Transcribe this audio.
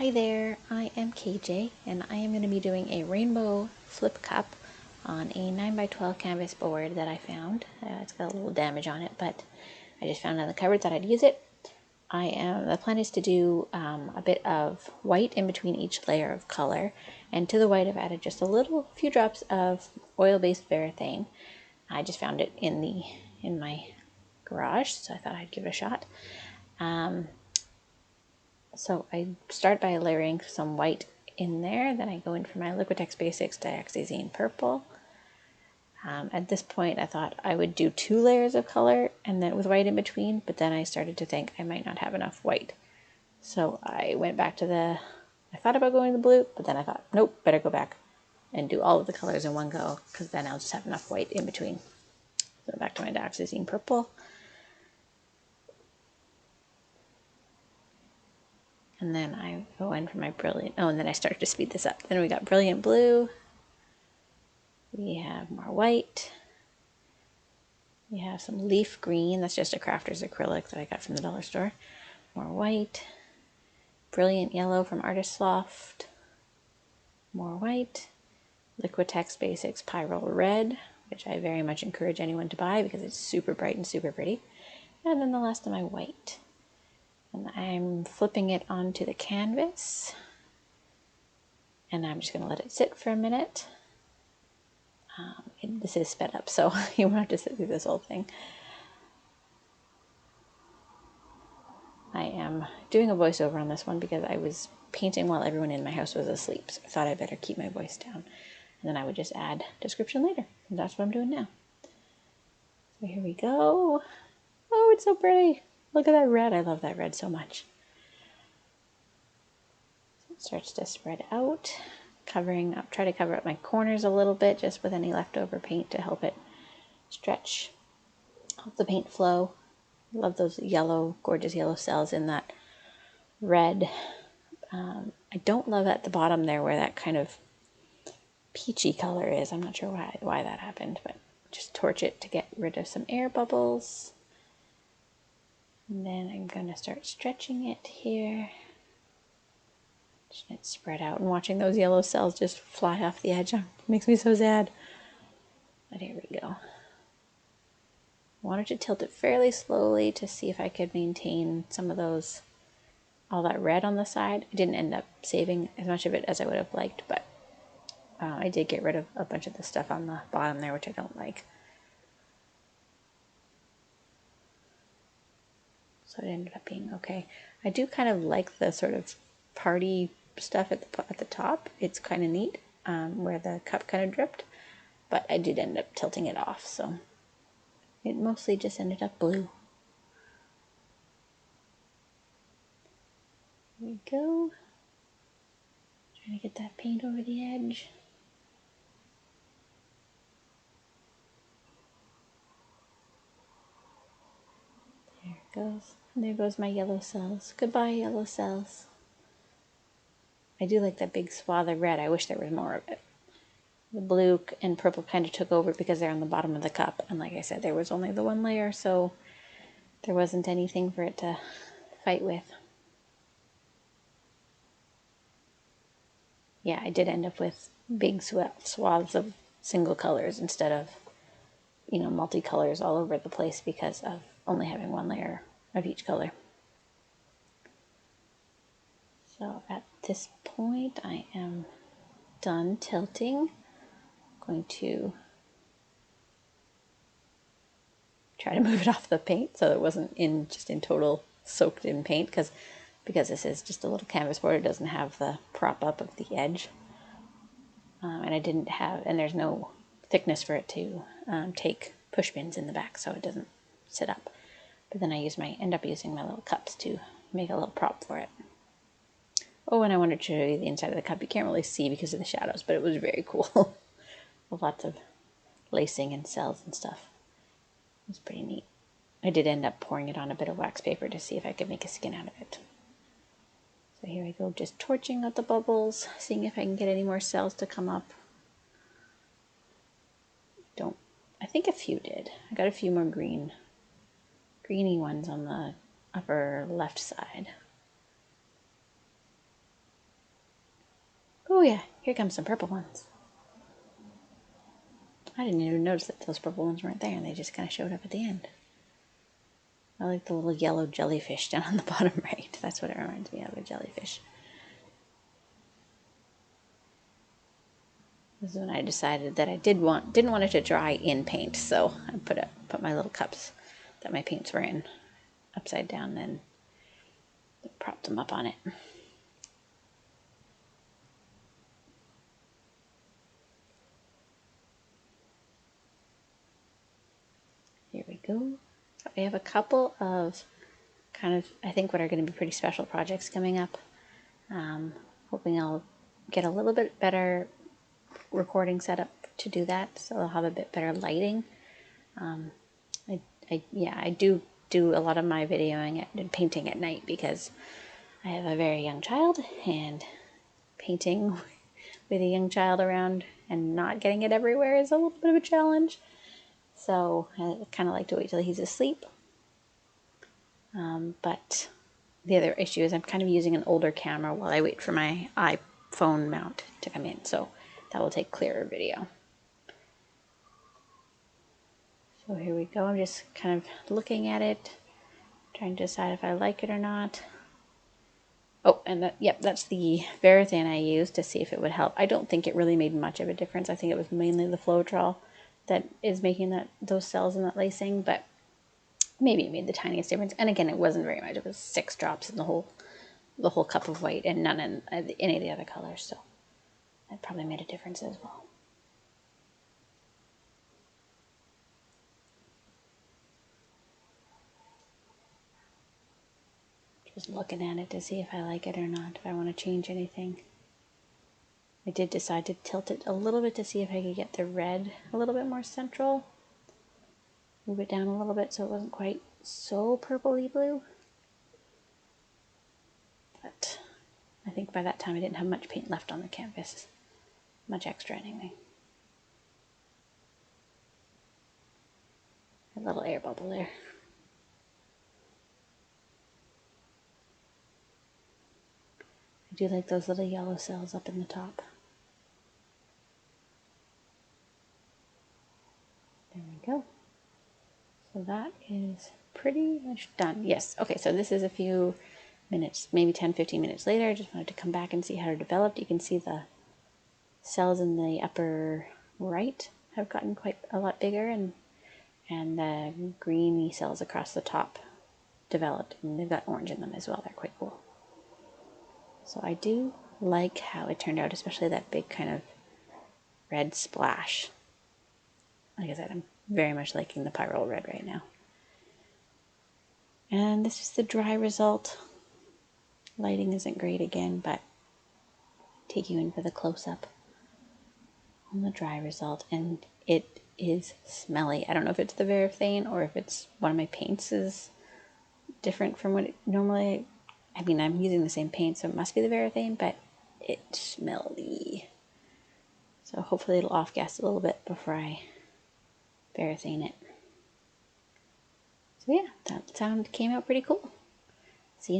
Hi there, I am KJ and I am going to be doing a rainbow flip cup on a 9x12 canvas board that I found. It's got a little damage on it, but I just found it in the cupboard, thought I'd use it. The plan is to do a bit of white in between each layer of color, and to the white I've added just a few drops of oil-based Varathane. I just found it in my garage, so I thought I'd give it a shot. So I start by layering some white in there, then I go in for my Liquitex Basics Dioxazine purple. At this point I thought I would do 2 layers of color and then with white in between, but then I started to think I might not have enough white. So I went back to I thought about going to the blue, but then I thought, nope, better go back and do all of the colors in one go, because then I'll just have enough white in between. So back to my Dioxazine purple. And then I go in for my Brilliant. Oh, and then I started to speed this up. Then we got Brilliant blue. We have more white. We have some leaf green. That's just a crafter's acrylic that I got from the dollar store. More white. Brilliant yellow from Artist's Loft. More white. Liquitex Basics Pyrrole Red, which I very much encourage anyone to buy because it's super bright and super pretty. And then the last of my white. And I'm flipping it onto the canvas. And I'm just going to let it sit for a minute. This is sped up, so you won't have to sit through this whole thing. I am doing a voiceover on this one because I was painting while everyone in my house was asleep, so I thought I better keep my voice down. And then I would just add description later. And that's what I'm doing now. So here we go. Oh, it's so pretty. Look at that red. I love that red so much. So it starts to spread out. Covering up, try to cover up my corners a little bit just with any leftover paint to help it stretch, help the paint flow. I love those yellow, gorgeous yellow cells in that red. I don't love at the bottom there where that kind of peachy color is. I'm not sure why that happened, but just torch it to get rid of some air bubbles. And then I'm going to start stretching it here. It's spread out, and watching those yellow cells just fly off the edge makes me so sad. But here we go. I wanted to tilt it fairly slowly to see if I could maintain some of all that red on the side. I didn't end up saving as much of it as I would have liked, but I did get rid of a bunch of the stuff on the bottom there, which I don't like. So it ended up being okay. I do kind of like the sort of party stuff at the top. It's kind of neat where the cup kind of dripped, but I did end up tilting it off, so it mostly just ended up blue. Here we go. Trying to get that paint over the edge. There it goes. And there goes my yellow cells. Goodbye, yellow cells. I do like that big swath of red. I wish there was more of it. The blue and purple kind of took over because they're on the bottom of the cup. And like I said, there was only the one layer, so there wasn't anything for it to fight with. Yeah, I did end up with big swaths of single colors instead of, multicolors all over the place because of only having one layer of each color. So at this point, I am done tilting. I'm going to try to move it off the paint so it wasn't just in total soaked in paint, because this is just a little canvas board. It doesn't have the prop up of the edge, and there's no thickness for it to take push pins in the back, so it doesn't sit up. But then I end up using my little cups to make a little prop for it. Oh, and I wanted to show you the inside of the cup. You can't really see because of the shadows, but it was very cool. With lots of lacing and cells and stuff. It was pretty neat. I did end up pouring it on a bit of wax paper to see if I could make a skin out of it. So here I go, just torching out the bubbles, seeing if I can get any more cells to come up. I think a few did. I got a few more greeny ones on the upper left side. Oh yeah, here comes some purple ones. I didn't even notice that those purple ones weren't there and they just kind of showed up at the end. I like the little yellow jellyfish down on the bottom right. That's what it reminds me of, a jellyfish. This is when I decided that I didn't want it to dry in paint, so I put my little cups that my paints were in upside down and propped them up on it. Here we go. I have a couple of kind of, I think, what are going to be pretty special projects coming up. Hoping I'll get a little bit better recording setup to do that, so I'll have a bit better lighting. I do a lot of my videoing and painting at night because I have a very young child, and painting with a young child around and not getting it everywhere is a little bit of a challenge. So I kind of like to wait till he's asleep. But the other issue is I'm kind of using an older camera while I wait for my iPhone mount to come in, so that will take clearer video. So here we go. I'm just kind of looking at it, trying to decide if I like it or not. Oh, and that's the Varathane I used to see if it would help. I don't think it really made much of a difference. I think it was mainly the Floetrol that is making those cells and that lacing, but maybe it made the tiniest difference. And again, it wasn't very much. It was 6 drops in the whole cup of white and none in any of the other colors, so that probably made a difference as well. Just looking at it to see if I like it or not, if I want to change anything. I did decide to tilt it a little bit to see if I could get the red a little bit more central. Move it down a little bit so it wasn't quite so purpley blue. But I think by that time I didn't have much paint left on the canvas. Much extra anyway. A little air bubble there. I do like those little yellow cells up in the top. There we go. So that is pretty much done. Yes, okay, so this is a few minutes, maybe 10-15 minutes later. I just wanted to come back and see how it developed. You can see the cells in the upper right have gotten quite a lot bigger, and the greeny cells across the top developed, and they've got orange in them as well. They're quite cool. So I do like how it turned out, especially that big kind of red splash. Like I said, I'm very much liking the Pyrrole Red right now. And this is the dry result. Lighting isn't great again, but take you in for the close-up on the dry result, and it is smelly. I don't know if it's the Varathane or if it's one of my paints is different from what it normally. I mean, I'm using the same paint, so it must be the Varathane, but it's smelly. So hopefully it'll off-gas a little bit before I Varathane it. So yeah, that sound came out pretty cool. See you next.